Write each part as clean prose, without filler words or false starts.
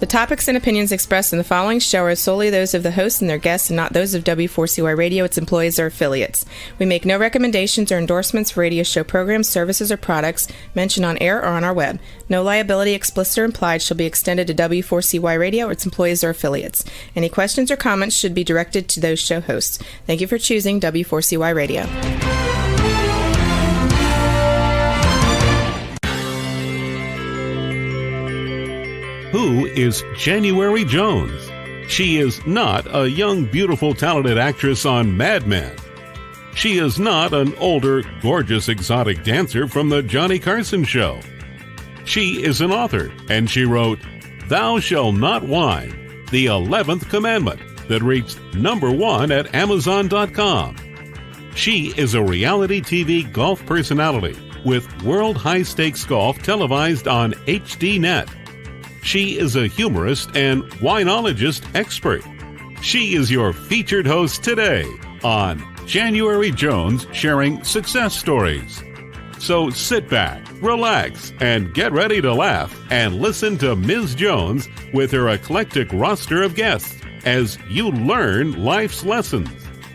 topics and opinions expressed in the following show are solely those of the host and their guests and not those of W4CY Radio, its employees, or affiliates. We make no recommendations or endorsements for radio show programs, services, or products mentioned on air or on our web. No liability, explicit or implied, shall be extended to W4CY Radio or its employees or affiliates. Any questions or comments should be directed to those show hosts. Thank you for choosing W4CY Radio. Who is January Jones? She is not a young, beautiful, talented actress on Mad Men. She is not an older, gorgeous, exotic dancer from the Johnny Carson Show. She is an author, and she wrote Thou Shalt Not Whine, the 11th Commandment, that reached #1 at Amazon.com. She is a reality TV golf personality with world high-stakes golf televised on HDNet. She is a humorist and winologist expert. She is your featured host today on January Jones Sharing Success Stories. So sit back, relax, and get ready to laugh and listen to Ms. Jones with her eclectic roster of guests as you learn life's lessons.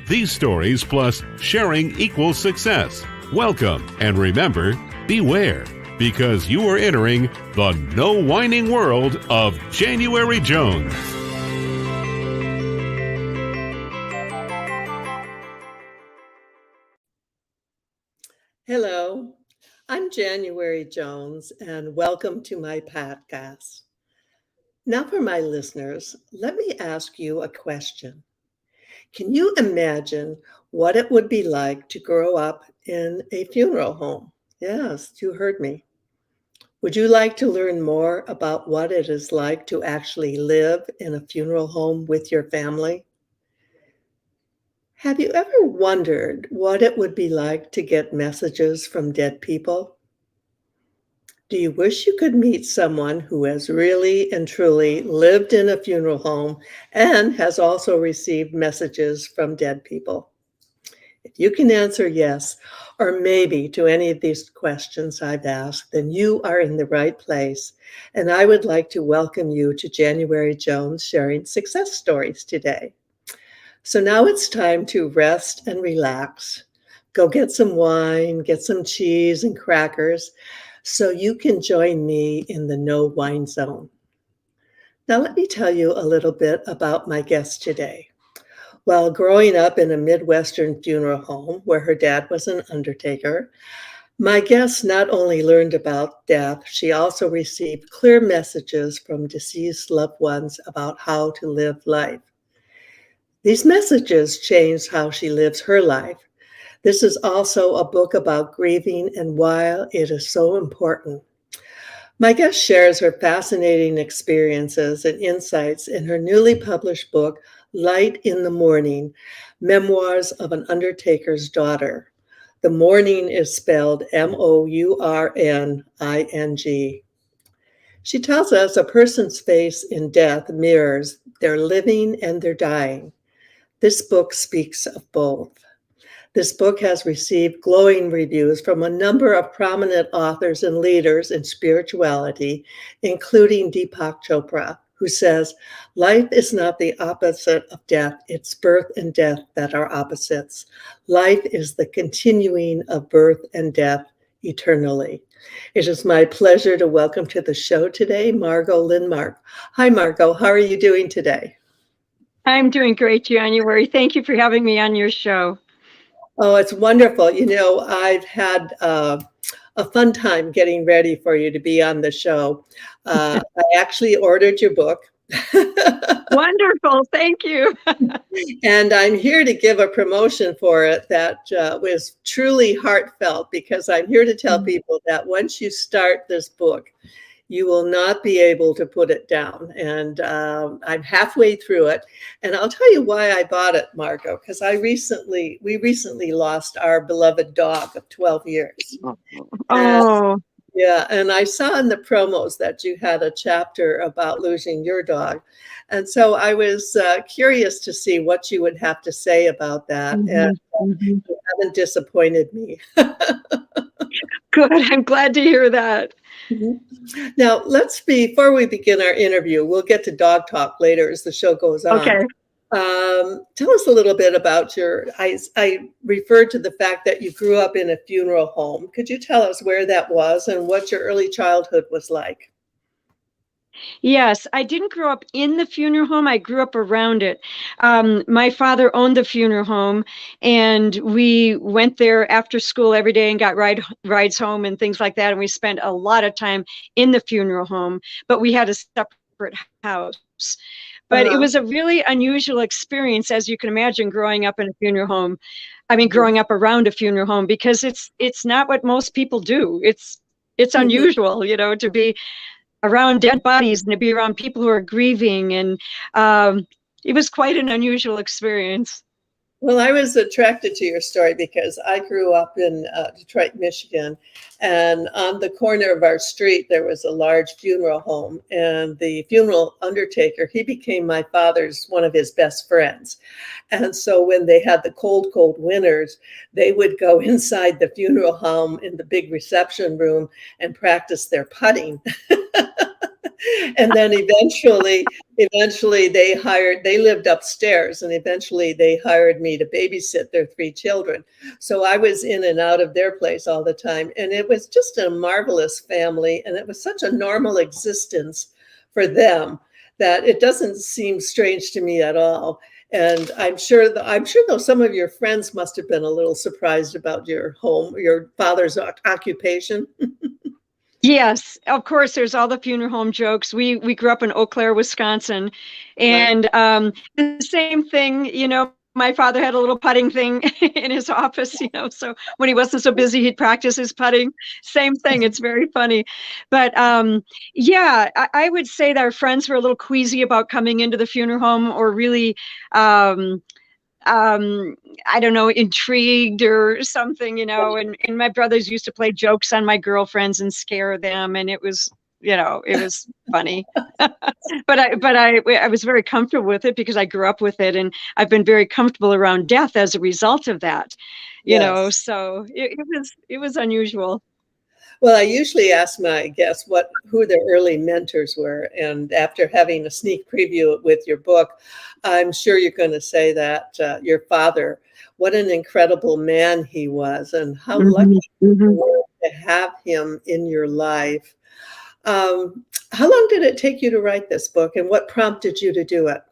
These stories plus sharing equals success. Welcome, and remember, beware, because you are entering the no whining world of January Jones. Hello, I'm January Jones, and welcome to my podcast. Now for my listeners, let me ask you a question. Can you imagine what it would be like to grow up in a funeral home? Yes, you heard me. Would you like to learn more about what it is like to actually live in a funeral home with your family? Have you ever wondered what it would be like to get messages from dead people? Do you wish you could meet someone who has really and truly lived in a funeral home and has also received messages from dead people? If you can answer yes, or maybe to any of these questions I've asked, then you are in the right place. And I would like to welcome you to January Jones Sharing Success Stories today. So now it's time to rest and relax. Go get some wine, get some cheese and crackers, so you can join me in the no wine zone. Now let me tell you a little bit about my guest today. While growing up in a Midwestern funeral home where her dad was an undertaker, my guest not only learned about death, she also received clear messages from deceased loved ones about how to live life. These messages changed how she lives her life. This is also a book about grieving and why it is so important. My guest shares her fascinating experiences and insights in her newly published book, Light in the Mourning, Memoirs of an Undertaker's Daughter. The Mourning is spelled Mourning. She tells us a person's face in death mirrors their living and their dying. This book speaks of both. This book has received glowing reviews from a number of prominent authors and leaders in spirituality, including Deepak Chopra, who says, life is not the opposite of death. It's birth and death that are opposites. Life is the continuing of birth and death eternally. It is my pleasure to welcome to the show today, Margo Lenmark. Hi, Margo. How are you doing today? I'm doing great, January. Thank you for having me on your show. Oh, it's wonderful. You know, I've had a fun time getting ready for you to be on the show. I actually ordered your book. Wonderful. Thank you. And I'm here to give a promotion for it that was truly heartfelt, because I'm here to tell people that once you start this book, you will not be able to put it down. And I'm halfway through it. And I'll tell you why I bought it, Margo, because we recently lost our beloved dog of 12 years. Oh. Yeah, and I saw in the promos that you had a chapter about losing your dog. And so I was curious to see what you would have to say about that. And you haven't disappointed me. Good. I'm glad to hear that. Mhm. Now, before we begin our interview, we'll get to dog talk later as the show goes on. Okay. Tell us a little bit about I referred to the fact that you grew up in a funeral home. Could you tell us where that was and what your early childhood was like? Yes, I didn't grow up in the funeral home. I grew up around it. My father owned the funeral home, and we went there after school every day and got rides home and things like that. And we spent a lot of time in the funeral home, but we had a separate house. But it Uh-huh. was a really unusual experience, as you can imagine, growing up in a funeral home. I mean, Mhm. growing up around a funeral home, because it's not what most people do. It's Mhm. unusual, to be around dead bodies and to be around people who are grieving. And it was quite an unusual experience. Well, I was attracted to your story because I grew up in Detroit, Michigan, and on the corner of our street, there was a large funeral home, and the funeral undertaker, he became my father's one of his best friends. And so when they had the cold, cold winters, they would go inside the funeral home in the big reception room and practice their putting. And then eventually they lived upstairs, and eventually they hired me to babysit their three children. So I was in and out of their place all the time. And it was just a marvelous family. And it was such a normal existence for them that it doesn't seem strange to me at all. And I'm sure though some of your friends must have been a little surprised about your father's occupation. Yes, of course. There's all the funeral home jokes. We grew up in Eau Claire, Wisconsin, and the same thing. My father had a little putting thing in his office. So when he wasn't so busy, he'd practice his putting. Same thing. It's very funny, but yeah, I would say that our friends were a little queasy about coming into the funeral home, or really. I don't know, intrigued or something, and my brothers used to play jokes on my girlfriends and scare them. And it was, it was funny. but I was very comfortable with it because I grew up with it, and I've been very comfortable around death as a result of that, Yes. so it was unusual. Well, I usually ask my guests who their early mentors were, and after having a sneak preview with your book, I'm sure you're going to say that your father, what an incredible man he was, and how lucky Mhm, you mhm. were to have him in your life. How long did it take you to write this book, and what prompted you to do it?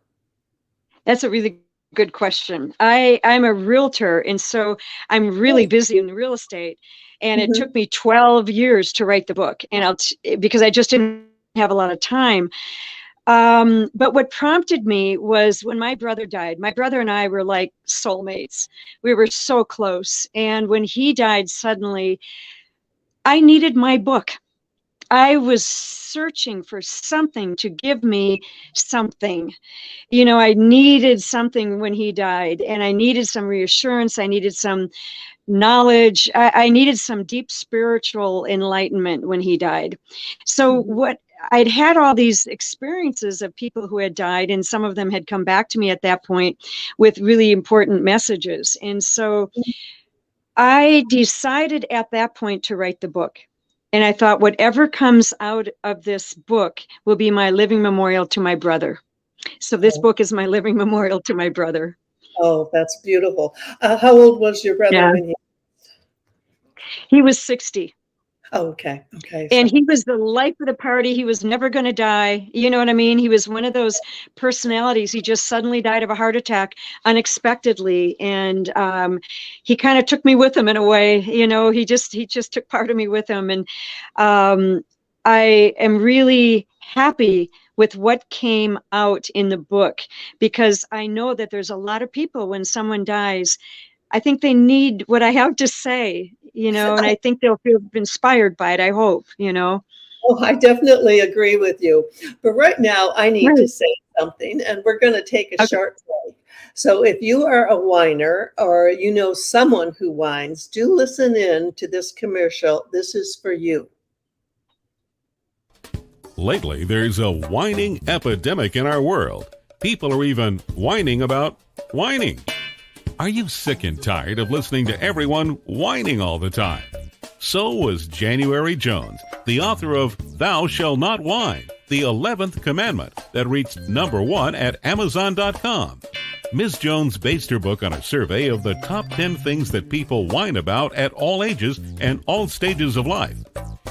That's a really good question. I'm a realtor, and so I'm really Oh, busy in real estate. And it mhm, took me 12 years to write the book, and because I just didn't have a lot of time. But what prompted me was when my brother died. My brother and I were like soulmates. We were so close. And when he died suddenly, I needed my book. I was searching for something to give me something. I needed something when he died, and I needed some reassurance. I needed some knowledge. I needed some deep spiritual enlightenment when he died. So mhm, what I'd had all these experiences of people who had died, and some of them had come back to me at that point with really important messages. And so I decided at that point to write the book. And I thought, whatever comes out of this book will be my living memorial to my brother. So this oh, book is my living memorial to my brother. oh, that's beautiful. How old was your brother Yeah. when he? He was 60. Oh, okay, okay, And so he was the life of the party. He was never going to die. You know what I mean? He was one of those personalities. He just suddenly died of a heart attack unexpectedly. And he kind of took me with him in a way. He just took part of me with him. And I am really happy with what came out in the book, because I know that there's a lot of people when someone dies, I think they need what I have to say, and I think they'll feel inspired by it. I hope. Oh, I definitely agree with you. But right now, I need to Right. say something, and we're going to take a Okay. short break. So if you are a whiner or you know someone who whines, do listen in to this commercial. This is for you. Lately, there's a whining epidemic in our world. People are even whining about whining. Are you sick and tired of listening to everyone whining all the time? So was January Jones, the author of Thou Shalt Not Whine, the 11th Commandment, that reached #1 at Amazon.com. Ms. Jones based her book on a survey of the top 10 things that people whine about at all ages and all stages of life.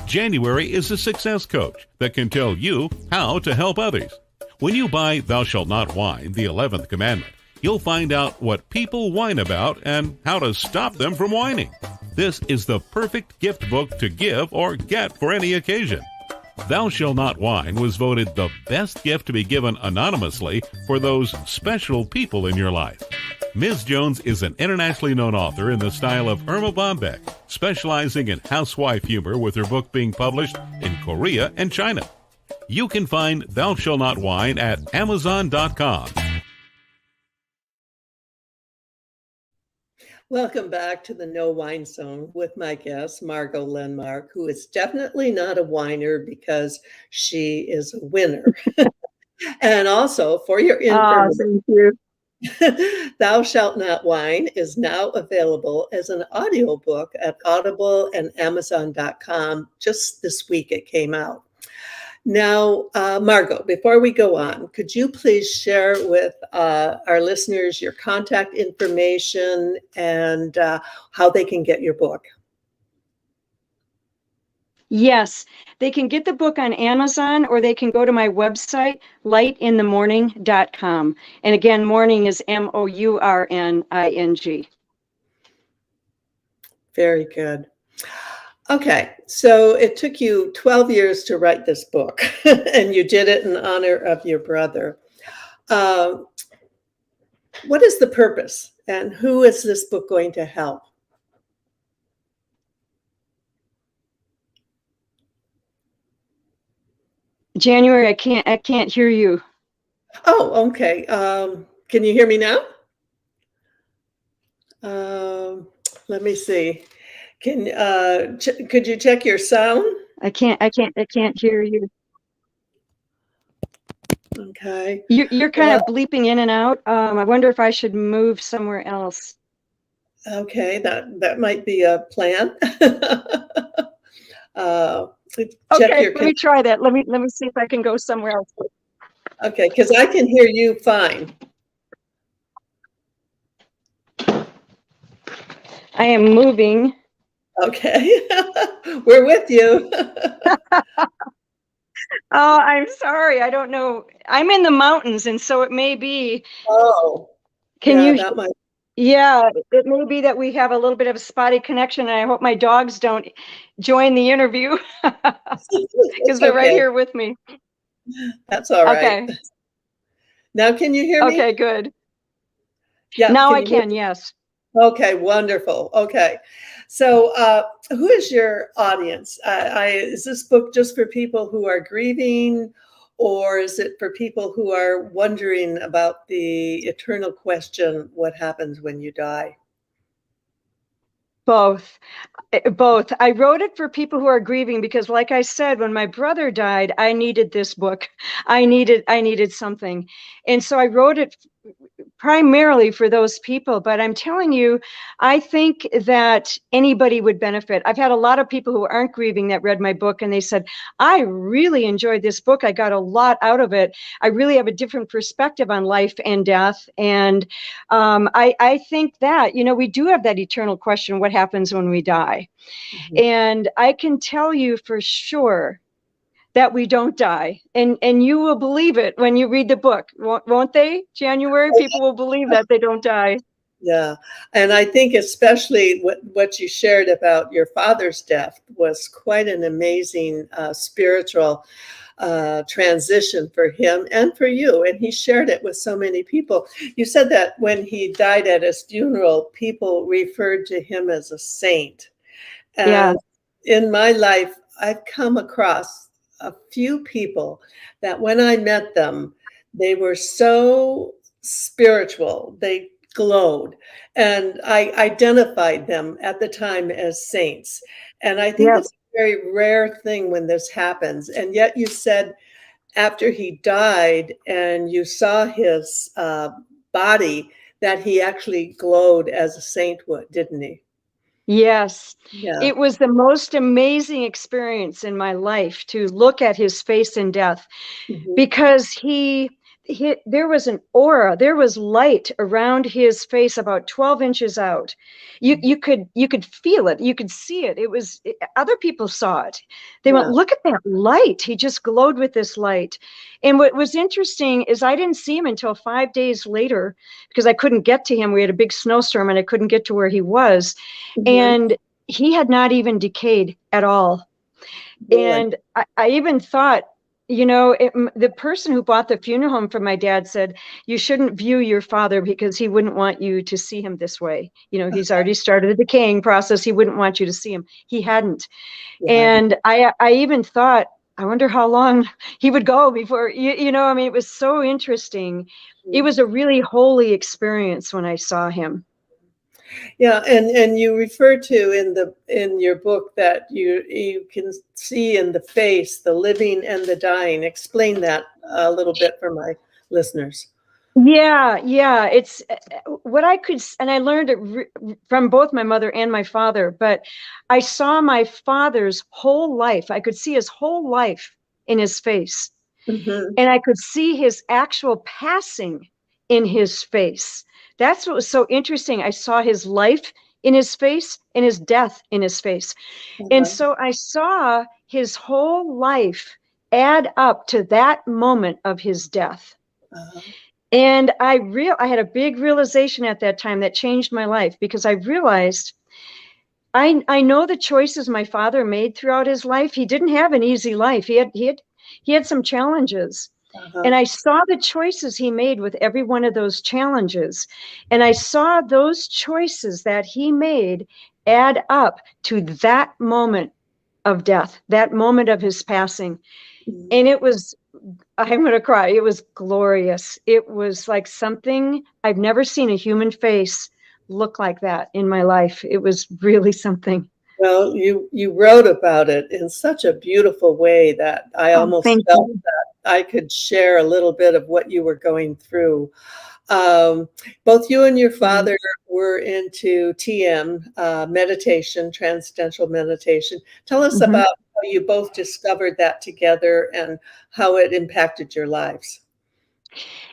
January is a success coach that can tell you how to help others. When you buy Thou Shalt Not Whine, the 11th Commandment, you'll find out what people whine about and how to stop them from whining. This is the perfect gift book to give or get for any occasion. Thou Shalt Not Whine was voted the best gift to be given anonymously for those special people in your life. Ms. Jones is an internationally known author in the style of Irma Bombeck, specializing in housewife humor, with her book being published in Korea and China. You can find Thou Shalt Not Whine at Amazon.com. Welcome back to the No Wine Zone with my guest, Margo Lenmark, who is definitely not a whiner because she is a winner. And also, for your information, thank you. Thou Shalt Not Whine is now available as an audiobook at Audible and Amazon.com. Just this week it came out. Now, Margo, before we go on, could you please share with our listeners your contact information and how they can get your book? Yes, they can get the book on Amazon, or they can go to my website, lightinthemourning.com. And again, Mourning is Mourning. Very good. Okay, so it took you 12 years to write this book, and you did it in honor of your brother. What is the purpose, and who is this book going to help? January, I can't hear you. Oh, okay. Can you hear me now? Let me see. Could you check your sound? I can't hear you. Okay. You're kind of bleeping in and out. I wonder if I should move somewhere else. Okay, that might be a plan. Okay, let me try that. Let me see if I can go somewhere else. Okay, because I can hear you fine. I am moving. Okay, we're with you. Oh, I'm sorry. I don't know. I'm in the mountains, and so it may be. Oh, that might. Yeah, it may be that we have a little bit of a spotty connection, and I hope my dogs don't join the interview because they're right here with me. That's all right. Okay. Now, can you hear me? Okay, good. Yeah. Now I can, yes. Okay, wonderful. Okay. So who is your audience? Is this book just for people who are grieving, or is it for people who are wondering about the eternal question, what happens when you die? Both. I wrote it for people who are grieving because, like I said, when my brother died, I needed this book. I needed something. And so I wrote it primarily for those people. But I'm telling you, I think that anybody would benefit. I've had a lot of people who aren't grieving that read my book, and they said, I really enjoyed this book. I got a lot out of it. I really have a different perspective on life and death. And I think that, we do have that eternal question, what happens when we die? Mm-hmm. And I can tell you for sure that we don't die. And you will believe it when you read the book, won't they? January, people will believe that they don't die. Yeah. And I think especially what you shared about your father's death was quite an amazing spiritual transition for him and for you. And he shared it with so many people. You said that when he died at his funeral, people referred to him as a saint. And yeah. In my life, I've come across a few people that when I met them, they were so spiritual, they glowed, and I identified them at the time as saints. And I think it's a very rare thing when this happens. And yet you said after he died and you saw his body that he actually glowed as a saint would, didn't he? Yes. Yeah. It was the most amazing experience in my life to look at his face in death, Mhm. because there was an aura, there was light around his face about 12 inches out. You could feel it, you could see it. Other people saw it. They went, Yeah. look at that light. He just glowed with this light. And what was interesting is I didn't see him until 5 days later, because I couldn't get to him. We had a big snowstorm and I couldn't get to where he was. Mhm. And he had not even decayed at all. Really? And I even thought, the person who bought the funeral home for my dad said, you shouldn't view your father because he wouldn't want you to see him this way. He's already started the decaying process. He wouldn't want you to see him. He hadn't. Yeah. And I even thought, I wonder how long he would go before, it was so interesting. It was a really holy experience when I saw him. Yeah, and you refer to in your book that you can see in the face the living and the dying. Explain that a little bit for my listeners. Yeah. It's what I could, and I learned it from both my mother and my father, but I saw my father's whole life. I could see his whole life in his face. Mm-hmm. And I could see his actual passing in his face. That's what was so interesting. I saw his life in his face and his death in his face. And so I saw his whole life add up to that moment of his death. Uh-huh. And I had a big realization at that time that changed my life, because I realized I know the choices my father made throughout his life. He didn't have an easy life. He had some challenges. Uh-huh. And I saw the choices he made with every one of those challenges. And I saw those choices that he made add up to that moment of death, that moment of his passing. Mm-hmm. And I'm going to cry. It was glorious. It was like something I've never seen a human face look like that in my life. It was really something. Well, you wrote about it in such a beautiful way that I almost Thank felt you. that I could share a little bit of what you were going through. Both you and your father were into TM, meditation, transcendental meditation. Tell us Mm-hmm. about how you both discovered that together and how it impacted your lives.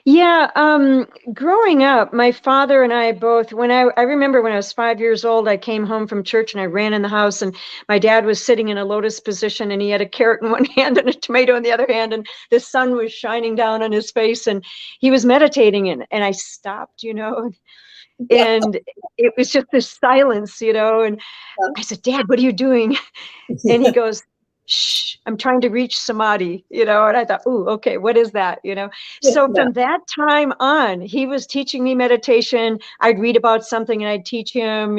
Yeah, growing up, my father and I both, I remember when I was 5 years old, I came home from church and I ran in the house, and my dad was sitting in a lotus position and he had a carrot in one hand and a tomato in the other hand, and the sun was shining down on his face and he was meditating, and I stopped, and it was just this silence, and I said, Dad, what are you doing? And he goes, shh, I'm trying to reach samadhi, and I thought, ooh, okay, what is that? So Yeah. from that time on, he was teaching me meditation. I'd read about something and I'd teach him,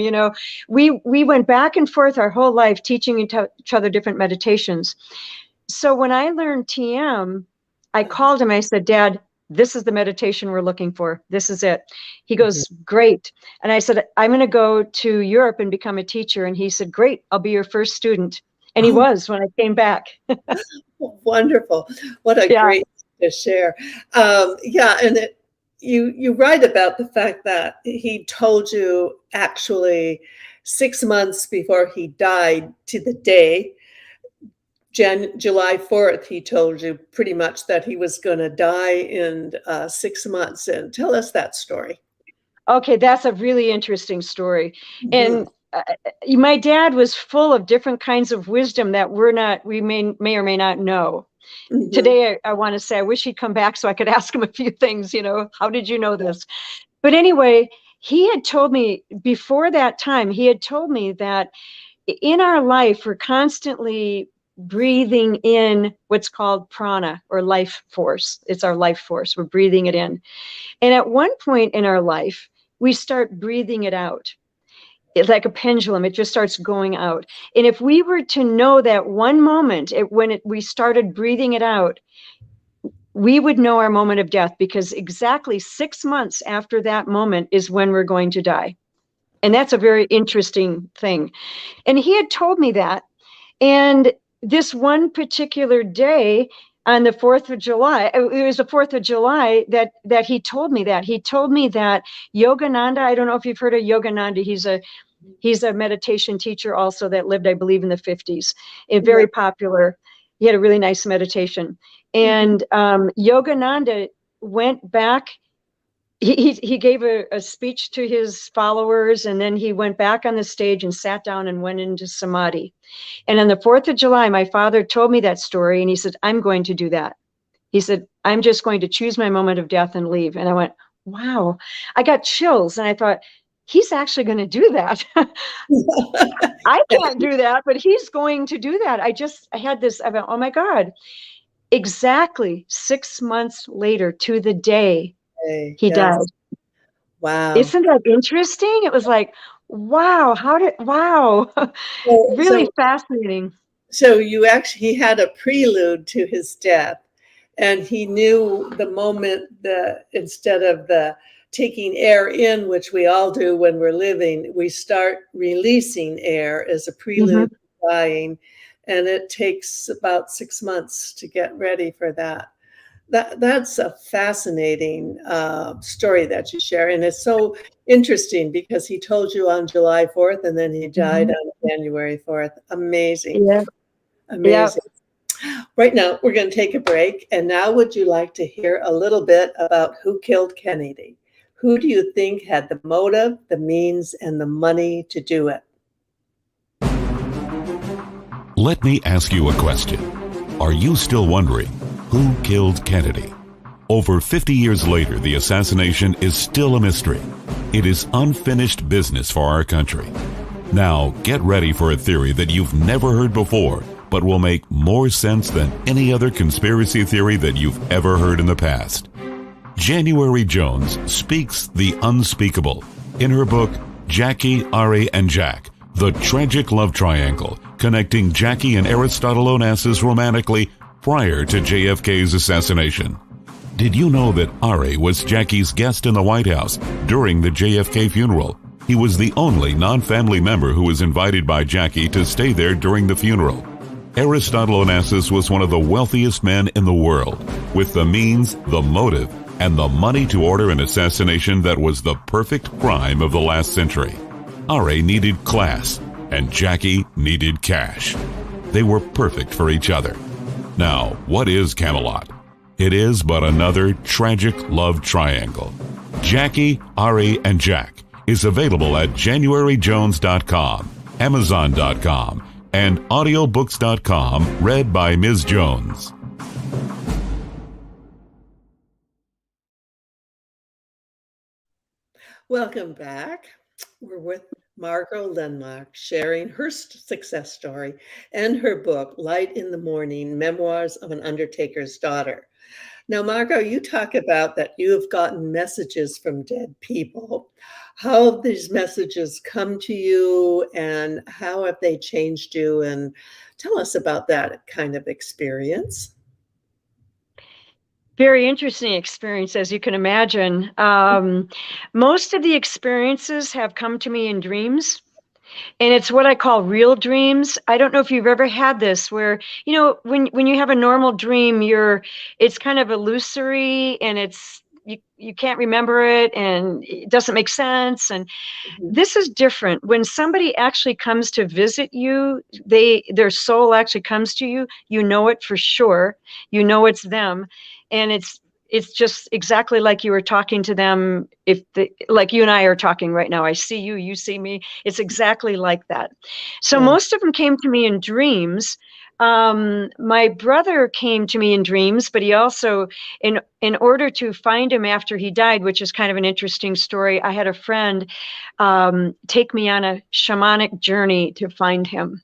we went back and forth our whole life teaching each other different meditations. So when I learned TM, I called him, I said, Dad, this is the meditation we're looking for. This is it. He goes, great. And I said, I'm going to go to Europe and become a teacher. And he said, great, I'll be your first student. And he was when I came back. Wonderful. What a Yeah. great to share. Yeah, and you write about the fact that he told you actually 6 months before he died to the day, July 4th, he told you pretty much that he was going to die in 6 months. And tell us that story. Okay, that's a really interesting story. Mhm. And my dad was full of different kinds of wisdom that we may or may not know. Mhm. Today, I want to say, I wish he'd come back so I could ask him a few things, how did you know this? But anyway, he had told me before that time, he had told me that in our life, we're constantly breathing in what's called prana, or life force. It's our life force. We're breathing it in. And at one point in our life, we start breathing it out. It's like a pendulum. It just starts going out. And if we were to know that one moment we started breathing it out, we would know our moment of death, because exactly 6 months after that moment is when we're going to die. And that's a very interesting thing. And he had told me that. And this one particular day on the 4th of July, it was the 4th of July that he told me that. He told me that Yogananda, I don't know if you've heard of Yogananda, He's a meditation teacher also that lived, I believe, in the 50s. And very popular. He had a really nice meditation. And Yogananda went back. He gave a speech to his followers, and then he went back on the stage and sat down and went into samadhi. And on the 4th of July, my father told me that story, and he said, I'm going to do that. He said, I'm just going to choose my moment of death and leave. And I went, wow. I got chills, and I thought, he's actually going to do that. I can't do that, but he's going to do that. I had this, I went, oh my God. Exactly 6 months later to the day, he died. Wow. Isn't that interesting? It was like, wow, really fascinating. So he had a prelude to his death, and he knew the moment instead of the taking air in, which we all do when we're living, we start releasing air as a prelude to dying. And it takes about 6 months to get ready for that. That's a fascinating story that you share. And it's so interesting because he told you on July 4th and then he died on January 4th. Amazing. Yeah. Amazing. Yeah. Right now, we're going to take a break. And now would you like to hear a little bit about who killed Kennedy? Who do you think had the motive, the means, and the money to do it? Let me ask you a question. Are you still wondering who killed Kennedy? Over 50 years later, the assassination is still a mystery. It is unfinished business for our country. Now, get ready for a theory that you've never heard before, but will make more sense than any other conspiracy theory that you've ever heard in the past. January Jones speaks the unspeakable in her book, Jackie, Ari, and Jack, The Tragic Love Triangle, connecting Jackie and Aristotle Onassis romantically prior to JFK's assassination. Did you know that Ari was Jackie's guest in the White House during the JFK funeral? He was the only non-family member who was invited by Jackie to stay there during the funeral. Aristotle Onassis was one of the wealthiest men in the world, with the means, the motive, and the money to order an assassination that was the perfect crime of the last century. Ari needed class, and Jackie needed cash. They were perfect for each other. Now, what is Camelot? It is but another tragic love triangle. Jackie, Ari, and Jack is available at JanuaryJones.com, Amazon.com, and audiobooks.com, read by Ms. Jones. Welcome back. We're with Margo Lenmark sharing her success story and her book, Light in the Mourning, Memoirs of an Undertaker's Daughter. Now, Margo, you talk about that you have gotten messages from dead people. How have these messages come to you and how have they changed you? And tell us about that kind of experience. Very interesting experience, as you can imagine. Most of the experiences have come to me in dreams, and it's what I call real dreams. I don't know if you've ever had this where, you know, when you have a normal dream, it's kind of illusory and you can't remember it and it doesn't make sense. And this is different. When somebody actually comes to visit you, their soul actually comes to you, you know it for sure. You know it's them. And it's just exactly like you were talking to them, like you and I are talking right now. I see you, you see me. It's exactly like that. So most of them came to me in dreams. My brother came to me in dreams, but he also, in order to find him after he died, which is kind of an interesting story, I had a friend take me on a shamanic journey to find him.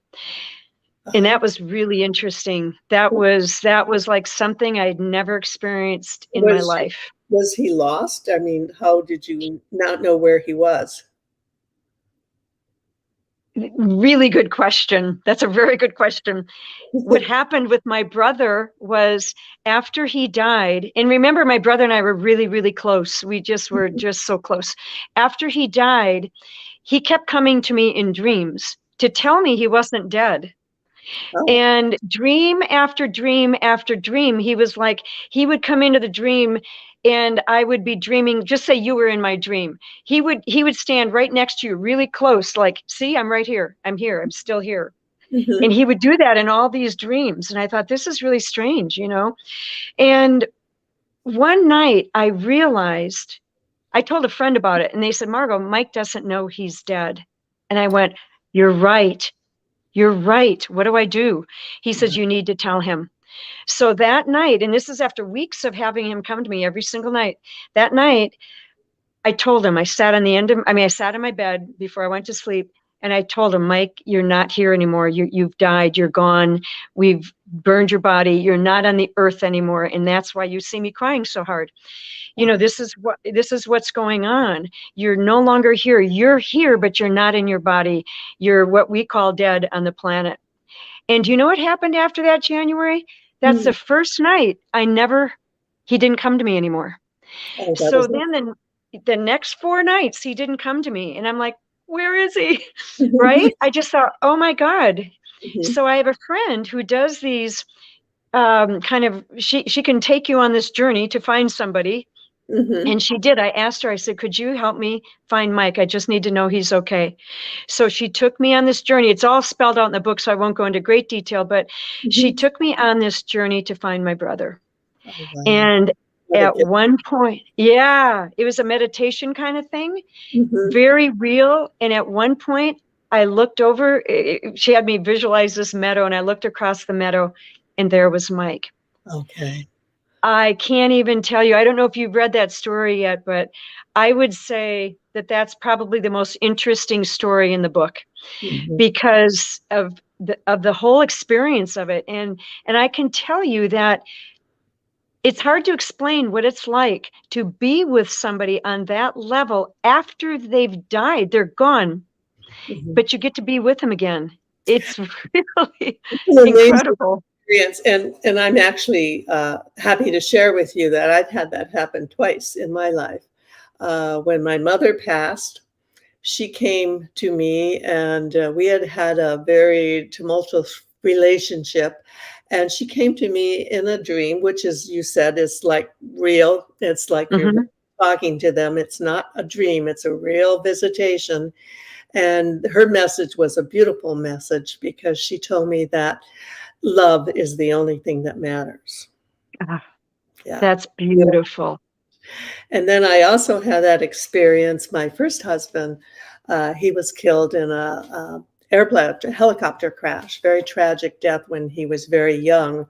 And that was really interesting. That was like something I'd never experienced in my life. Was he lost? I mean, how did you not know where he was? Really good question. That's a very good question. What happened with my brother was after he died, and remember my brother and I were really, really close. We just were just so close. After he died, he kept coming to me in dreams to tell me he wasn't dead. Oh. And dream after dream after dream, he was like, he would come into the dream and I would be dreaming, just say you were in my dream. He would stand right next to you, really close, like, see, I'm right here. I'm here. I'm still here. And he would do that in all these dreams. And I thought, this is really strange, you know? And one night I realized, I told a friend about it, and they said, Margo, Mike doesn't know he's dead. And I went, you're right. You're right. What do I do? He says, you need to tell him. So that night, and this is after weeks of having him come to me every single night, that night, I told him, I sat on the end of, I sat in my bed before I went to sleep, and I told him, Mike, you're not here anymore. You've died. You're gone. We've burned your body. You're not on the earth anymore. And that's why you see me crying so hard. You know, this is what's going on. You're no longer here. You're here, but you're not in your body. You're what we call dead on the planet. And do you know what happened after that, January? That's the first night he didn't come to me anymore. Oh, so then the next 4 nights, he didn't come to me. And I'm like, where is he? Right? I just thought, oh my God. So I have a friend who does these she can take you on this journey to find somebody. And she did. I asked her, I said, could you help me find Mike? I just need to know he's okay. So she took me on this journey. It's all spelled out in the book, so I won't go into great detail, but she took me on this journey to find my brother. Oh, wow. And at one point, it was a meditation kind of thing, very real. And at one point I looked over, she had me visualize this meadow, and I looked across the meadow, and there was Mike. Okay. I can't even tell you. I don't know if you've read that story yet, but I would say that that's probably the most interesting story in the book because of the whole experience of it. And I can tell you that it's hard to explain what it's like to be with somebody on that level after they've died. They're gone, but you get to be with them again. It's really incredible. Experience. And I'm actually happy to share with you that I've had that happen twice in my life. When my mother passed, she came to me, and we had a very tumultuous relationship. And she came to me in a dream, which, as you said, is like real. It's like you're talking to them. It's not a dream. It's a real visitation. And her message was a beautiful message, because she told me that love is the only thing that matters. That's beautiful. And then I also had that experience. My first husband, he was killed in a helicopter crash, very tragic death when he was very young.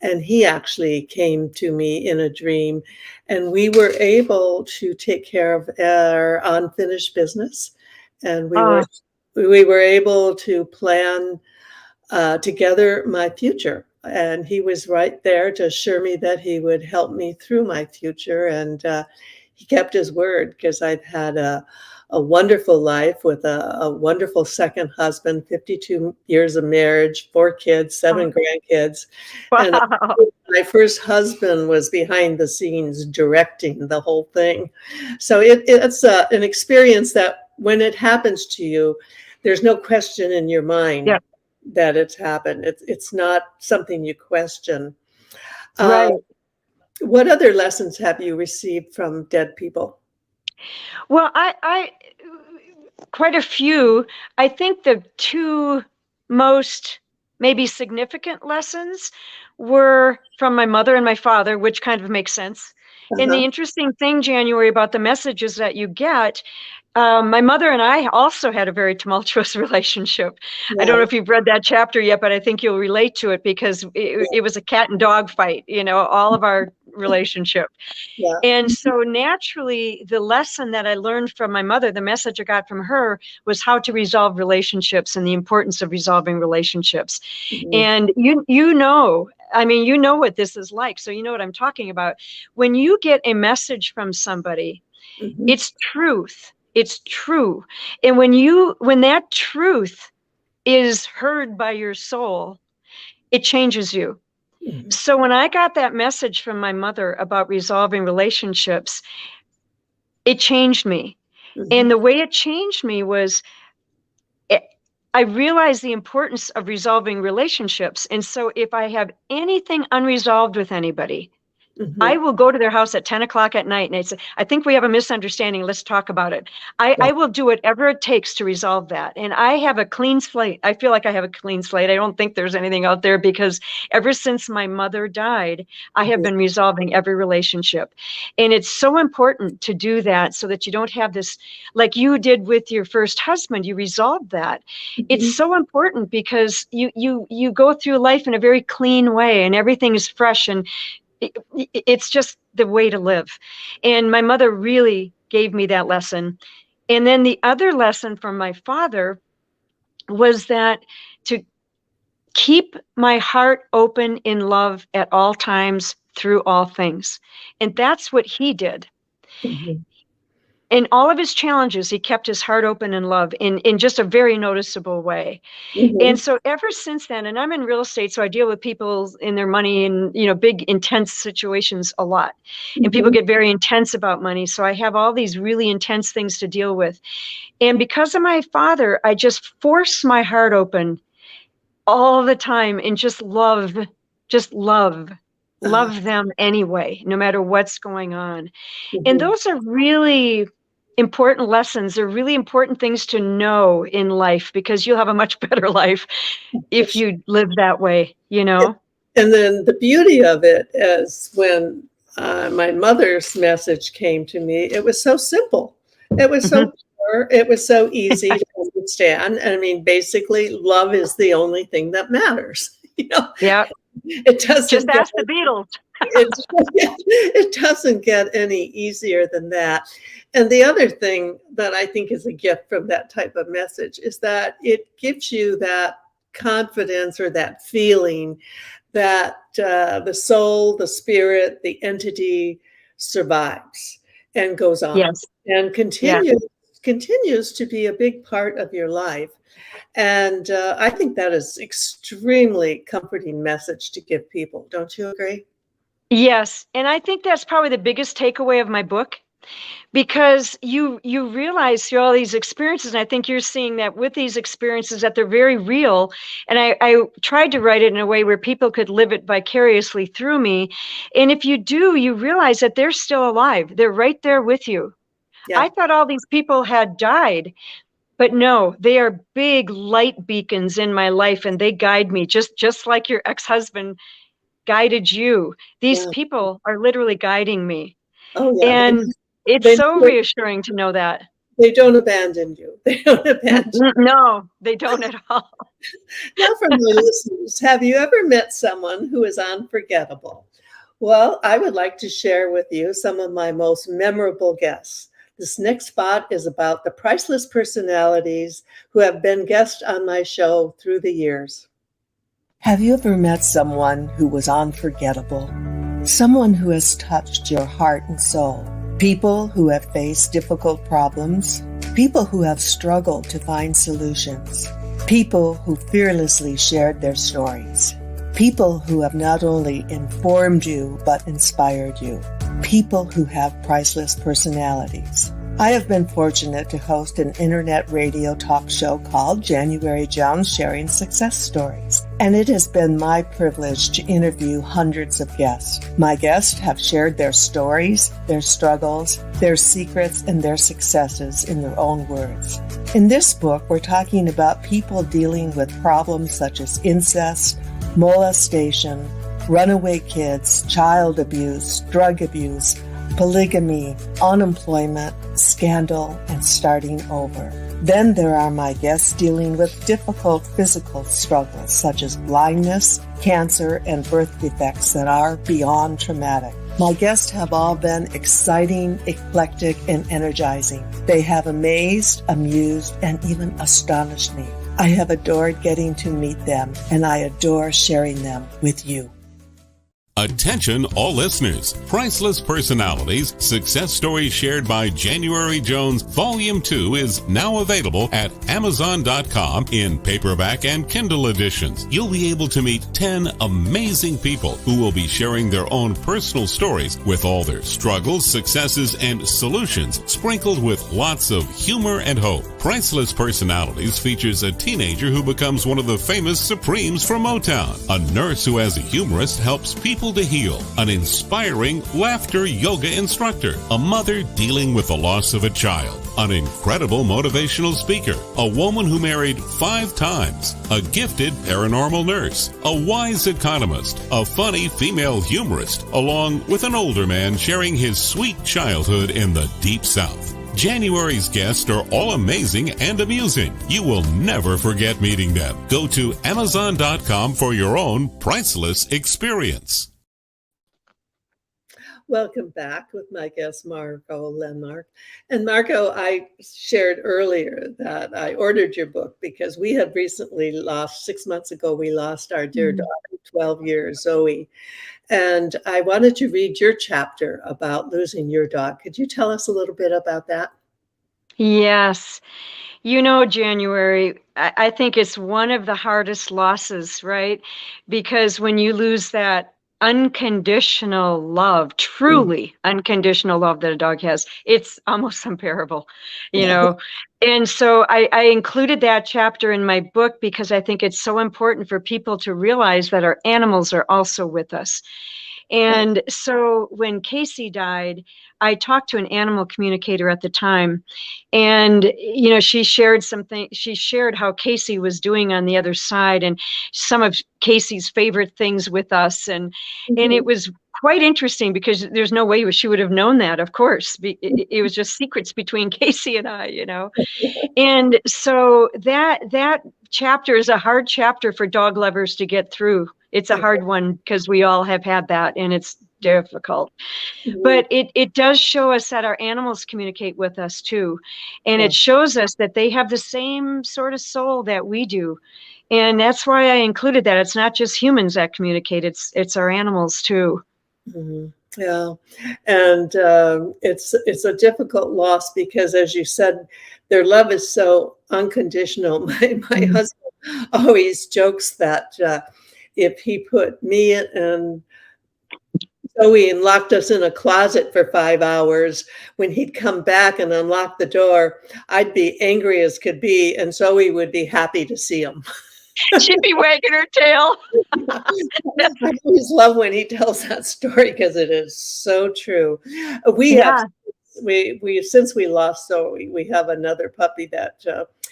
And he actually came to me in a dream, and we were able to take care of our unfinished business. And we were able to plan together my future. And he was right there to assure me that he would help me through my future. And he kept his word, because I've had a wonderful life with a wonderful second husband, 52 years of marriage, 4 kids, 7 grandkids. Wow. And my first husband was behind the scenes directing the whole thing. So it's an experience that when it happens to you, there's no question in your mind that it's happened. It's not something you question. Right. What other lessons have you received from dead people? Well, I quite a few. I think the 2 most maybe significant lessons were from my mother and my father, which kind of makes sense. And the interesting thing, January, about the messages that you get, my mother and I also had a very tumultuous relationship. I don't know if you've read that chapter yet, but I think you'll relate to it, because it was a cat and dog fight, all of our relationship. And so naturally, the lesson that I learned from my mother, the message I got from her, was how to resolve relationships and the importance of resolving relationships. And you know what this is like. So you know what I'm talking about. When you get a message from somebody, it's truth. It's true. And when that truth is heard by your soul, it changes you. So when I got that message from my mother about resolving relationships, it changed me. And the way it changed me was I realized the importance of resolving relationships. And so if I have anything unresolved with anybody, I will go to their house at 10 o'clock at night and I say, I think we have a misunderstanding. Let's talk about it. I will do whatever it takes to resolve that. And I have a clean slate. I feel like I have a clean slate. I don't think there's anything out there because ever since my mother died, I have been resolving every relationship. And it's so important to do that so that you don't have this, like you did with your first husband, you resolved that. It's so important because you go through life in a very clean way and everything is fresh and it's just the way to live. And my mother really gave me that lesson. And then the other lesson from my father was that to keep my heart open in love at all times through all things. And that's what he did. In all of his challenges, he kept his heart open in love in just a very noticeable way. And so ever since then, and I'm in real estate, so I deal with people in their money and, big, intense situations a lot. And people get very intense about money. So I have all these really intense things to deal with. And because of my father, I just force my heart open all the time and just love them anyway, no matter what's going on. And those are really important lessons. They're really important things to know in life because you'll have a much better life if you live that way, And then the beauty of it is when my mother's message came to me, it was so simple. It was so pure. It was so easy to understand. I mean, basically, love is the only thing that matters. Yeah. It doesn't just ask the Beatles. It doesn't get any easier than that. And the other thing that I think is a gift from that type of message is that it gives you that confidence or that feeling that the soul, the spirit, the entity survives and goes on and continues to be a big part of your life. And I think that is extremely comforting message to give people. Don't you agree? Yes. And I think that's probably the biggest takeaway of my book, because you realize through all these experiences, and I think you're seeing that with these experiences, that they're very real. And I tried to write it in a way where people could live it vicariously through me. And if you do, you realize that they're still alive. They're right there with you. Yeah. I thought all these people had died. But no, they are big light beacons in my life, and they guide me just like your ex-husband guided you. These people are literally guiding me. Oh, yeah. And it's so reassuring to know that. They don't abandon you. They don't abandon you. No, they don't at all. Now, for my listeners, have you ever met someone who is unforgettable? Well, I would like to share with you some of my most memorable guests. This next spot is about the priceless personalities who have been guests on my show through the years. Have you ever met someone who was unforgettable? Someone who has touched your heart and soul? People who have faced difficult problems? People who have struggled to find solutions? People who fearlessly shared their stories? People who have not only informed you, but inspired you? People who have priceless personalities. I have been fortunate to host an internet radio talk show called January Jones Sharing Success Stories, and it has been my privilege to interview hundreds of guests. My guests have shared their stories, their struggles, their secrets, and their successes in their own words. In this book, we're talking about people dealing with problems such as incest, molestation, runaway kids, child abuse, drug abuse, polygamy, unemployment, scandal, and starting over. Then there are my guests dealing with difficult physical struggles such as blindness, cancer, and birth defects that are beyond traumatic. My guests have all been exciting, eclectic, and energizing. They have amazed, amused, and even astonished me. I have adored getting to meet them, and I adore sharing them with you. Attention all listeners. Priceless Personalities, Success Stories Shared by January Jones, Volume 2 is now available at Amazon.com in paperback and Kindle editions. You'll be able to meet 10 amazing people who will be sharing their own personal stories with all their struggles, successes, and solutions sprinkled with lots of humor and hope. Priceless Personalities features a teenager who becomes one of the famous Supremes from Motown, a nurse who as a humorist helps people to heal, an inspiring laughter yoga instructor, a mother dealing with the loss of a child, an incredible motivational speaker, a woman who married 5 times, a gifted paranormal nurse, a wise economist, a funny female humorist, along with an older man sharing his sweet childhood in the Deep South. January's guests are all amazing and amusing. You will never forget meeting them. Go to Amazon.com for your own Priceless experience. Welcome back with my guest, Margo Lenmark. And Margo, I shared earlier that I ordered your book because we had recently lost, 6 months ago, we lost our dear daughter, 12 years, Zoe. And I wanted to read your chapter about losing your dog. Could you tell us a little bit about that? Yes. You know, January, I think it's one of the hardest losses, right? Because when you lose that unconditional love, truly unconditional love that a dog has, it's almost unbearable, you know? And so I included that chapter in my book because I think it's so important for people to realize that our animals are also with us. And so when Casey died, I talked to an animal communicator at the time, and you know, she shared something. She shared how Casey was doing on the other side, and some of Casey's favorite things with us, and it was quite interesting because there's no way she would have known that. Of course, it was just secrets between Casey and I, you know. And so that chapter is a hard chapter for dog lovers to get through. It's a hard one because we all have had that, and it's difficult. But it does show us that our animals communicate with us too. And it shows us that they have the same sort of soul that we do. And that's why I included that. It's not just humans that communicate, it's our animals too. Yeah. And it's a difficult loss because, as you said, their love is so unconditional. My husband always jokes that if he put me and Zoe and locked us in a closet for 5 hours, when he'd come back and unlock the door, I'd be angry as could be, and Zoe would be happy to see him. She'd be wagging her tail. I always love when he tells that story because it is so true. Since we lost Zoe, we have another puppy that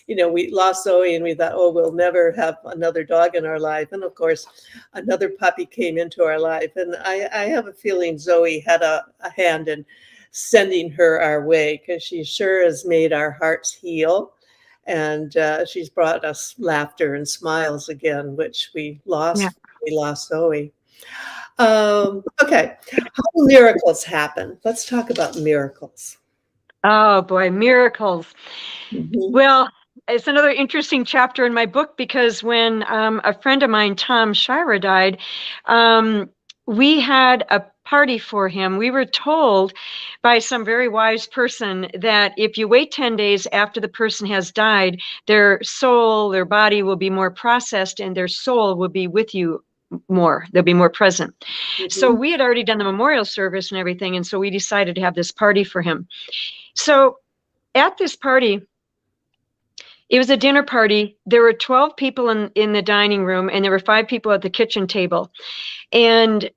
we lost Zoe and we thought, oh, we'll never have another dog in our life. And of course, another puppy came into our life. And I have a feeling Zoe had a hand in sending her our way because she sure has made our hearts heal. And she's brought us laughter and smiles again, which we lost. Yeah. We lost Zoe. Okay. How do miracles happen? Let's talk about miracles. Oh boy, miracles. Well, it's another interesting chapter in my book because when a friend of mine, Tom Shira, died, we had a party for him. We were told by some very wise person that if you wait 10 days after the person has died, their soul, their body will be more processed and their soul will be with you more. They'll be more present. So we had already done the memorial service and everything. And so we decided to have this party for him. So at this party, it was a dinner party. There were 12 people in the dining room, and there were 5 people at the kitchen table. And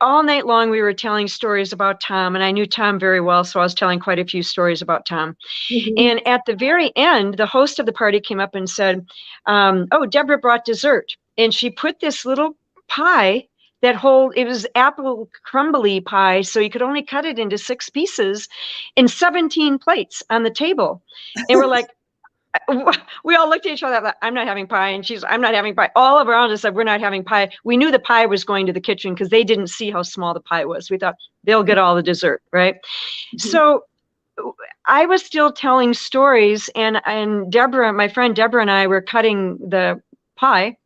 all night long, we were telling stories about Tom, and I knew Tom very well, so I was telling quite a few stories about Tom. And at the very end, the host of the party came up and said, oh, Deborah brought dessert. And she put this little pie it was apple crumbly pie, so you could only cut it into 6 pieces in 17 plates on the table. And we're like, we all looked at each other like, I'm not having pie. And I'm not having pie. All around us said, we're not having pie. We knew the pie was going to the kitchen because they didn't see how small the pie was. We thought they'll get all the dessert, right? So I was still telling stories, and Deborah, my friend Deborah, and I were cutting the pie.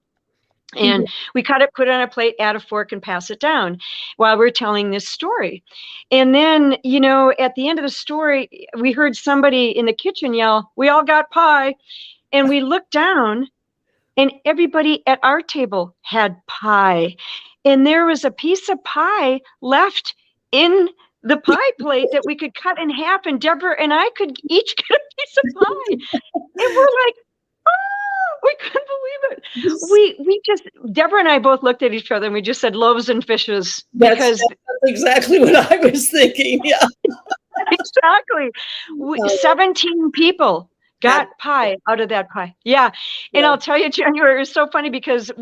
And we cut it, put it on a plate, add a fork, and pass it down while we're telling this story. And then, at the end of the story, we heard somebody in the kitchen yell, "We all got pie." And we looked down, and everybody at our table had pie. And there was a piece of pie left in the pie plate that we could cut in half, and Deborah and I could each get a piece of pie. And we're like, oh, we couldn't believe it. We just, Deborah and I both looked at each other and we just said loaves and fishes, because that's exactly what I was thinking. Yeah. Exactly. 17 people got pie out of that pie. Yeah. And I'll tell you, January, it was so funny because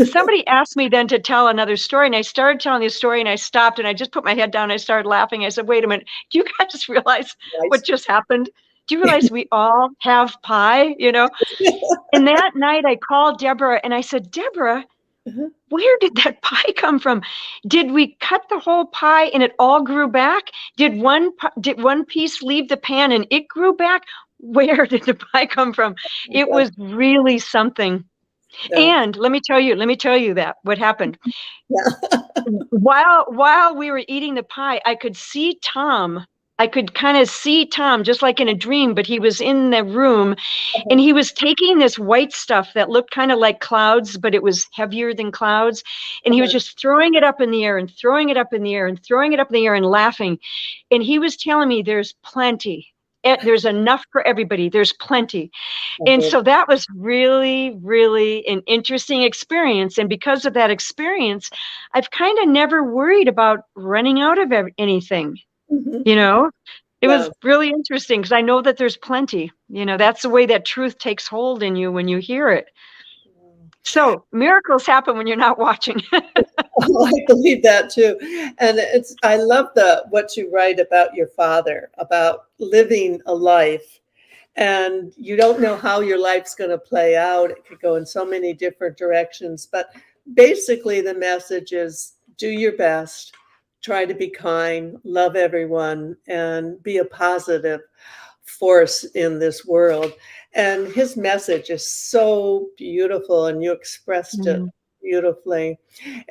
somebody asked me then to tell another story, and I started telling the story, and I stopped and I just put my head down. I started laughing. I said, wait a minute, do you guys realize what just happened? Do you realize we all have pie, you know? And that night I called Deborah and I said, Deborah, where did that pie come from? Did we cut the whole pie and it all grew back? Did one piece leave the pan and it grew back? Where did the pie come from? It was really something. Yeah. And let me tell you that what happened. Yeah. While we were eating the pie, I could see Tom. I could kind of see Tom just like in a dream, but he was in the room and he was taking this white stuff that looked kind of like clouds, but it was heavier than clouds. And he was just throwing it up in the air and throwing it up in the air and throwing it up in the air and laughing. And he was telling me there's plenty. There's enough for everybody. There's plenty. And so that was really, really an interesting experience. And because of that experience, I've kind of never worried about running out of anything. You know, it was really interesting because I know that there's plenty. You know, that's the way that truth takes hold in you when you hear it. So miracles happen when you're not watching. Oh, I believe that too. And I love what you write about your father, about living a life, and you don't know how your life's going to play out. It could go in so many different directions, but basically the message is do your best. Try to be kind, love everyone, and be a positive force in this world. And his message is so beautiful, and you expressed it beautifully.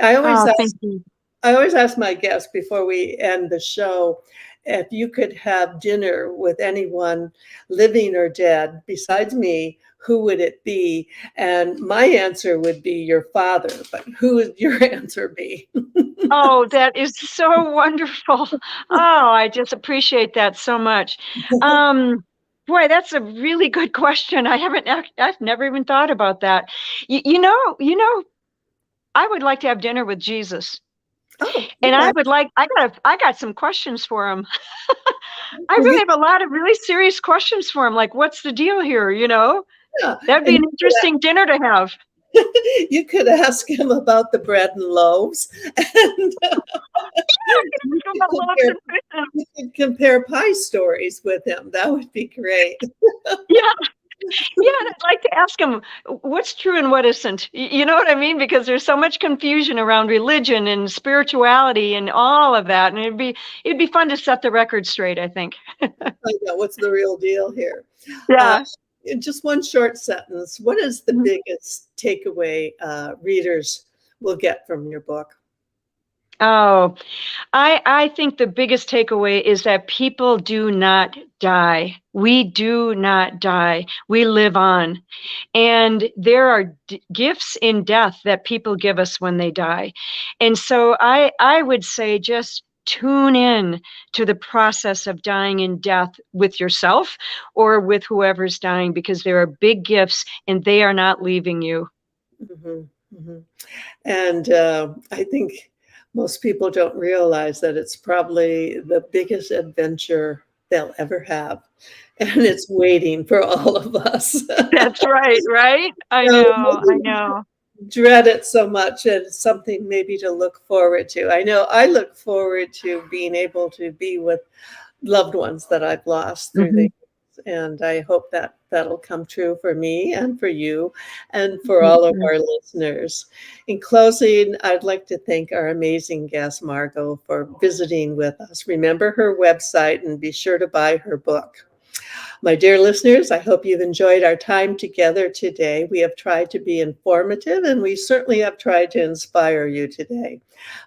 I always ask my guests before we end the show, if you could have dinner with anyone living or dead besides me, who would it be? And my answer would be your father, but who would your answer be? Oh, that is so wonderful. Oh, I just appreciate that so much. Boy, that's a really good question. I've never even thought about that. You know, I would like to have dinner with Jesus. Oh, and I got some questions for him. I really have a lot of really serious questions for him. Like, what's the deal here? You know, that'd be an interesting dinner to have. You could ask him about the bread and loaves. And, you could compare pie stories with him. That would be great. Yeah. Yeah, and I'd like to ask him what's true and what isn't. You know what I mean? Because there's so much confusion around religion and spirituality and all of that, and it'd be fun to set the record straight, I think. I know what's the real deal here. Yeah. In just one short sentence, what is the biggest takeaway readers will get from your book? Oh, I think the biggest takeaway is that people do not die. We do not die. We live on. And there are gifts in death that people give us when they die. And so I would say just tune in to the process of dying in death with yourself or with whoever's dying, because there are big gifts and they are not leaving you. Mm-hmm, mm-hmm. And I think most people don't realize that it's probably the biggest adventure they'll ever have. And it's waiting for all of us. That's right, right? I know. Dread it so much, and it's something maybe to look forward to. I know I look forward to being able to be with loved ones that I've lost through the years. And I hope that that'll come true for me and for you and for all of our listeners. In closing, I'd like to thank our amazing guest, Margo, for visiting with us. Remember her website and be sure to buy her book. My dear listeners, I hope you've enjoyed our time together today. We have tried to be informative, and we certainly have tried to inspire you today.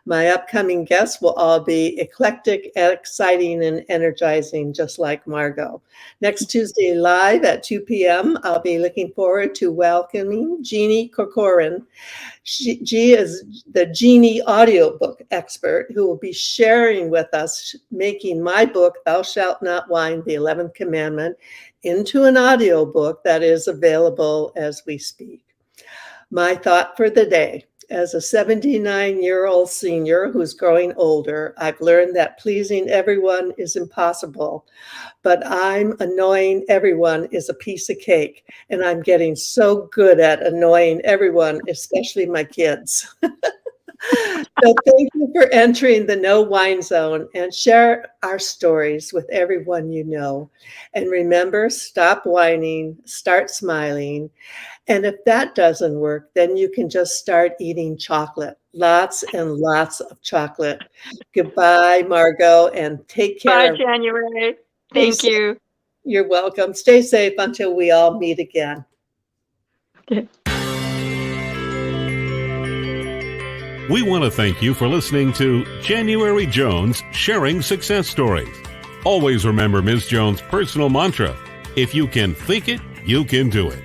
My upcoming guests will all be eclectic, exciting, and energizing, just like Margo. Next Tuesday live at 2 p.m., I'll be looking forward to welcoming Jeannie Corcoran. She is the Jeannie audiobook expert who will be sharing with us making my book, Thou Shalt Not Whine, the 11th Commandment, into an audiobook that is available as we speak. My thought for the day. As a 79-year-old senior who's growing older, I've learned that pleasing everyone is impossible, but I'm annoying everyone is a piece of cake, and I'm getting so good at annoying everyone, especially my kids. So thank you for entering the No Whine Zone, and share our stories with everyone you know. And remember, stop whining, start smiling. And if that doesn't work, then you can just start eating chocolate. Lots and lots of chocolate. Goodbye, Margo, and take care. Bye, January. Thank you. You're welcome. Stay safe until we all meet again. Okay. We want to thank you for listening to January Jones Sharing Success Stories. Always remember Ms. Jones' personal mantra, if you can think it, you can do it.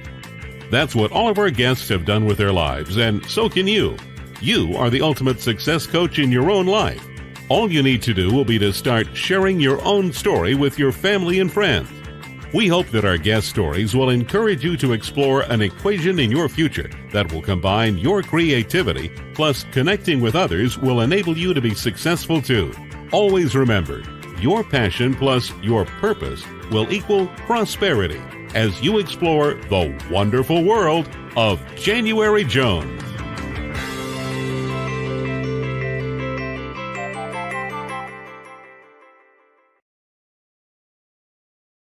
That's what all of our guests have done with their lives, and so can you. You are the ultimate success coach in your own life. All you need to do will be to start sharing your own story with your family and friends. We hope that our guest stories will encourage you to explore an equation in your future that will combine your creativity plus connecting with others will enable you to be successful too. Always remember, your passion plus your purpose will equal prosperity as you explore the wonderful world of January Jones.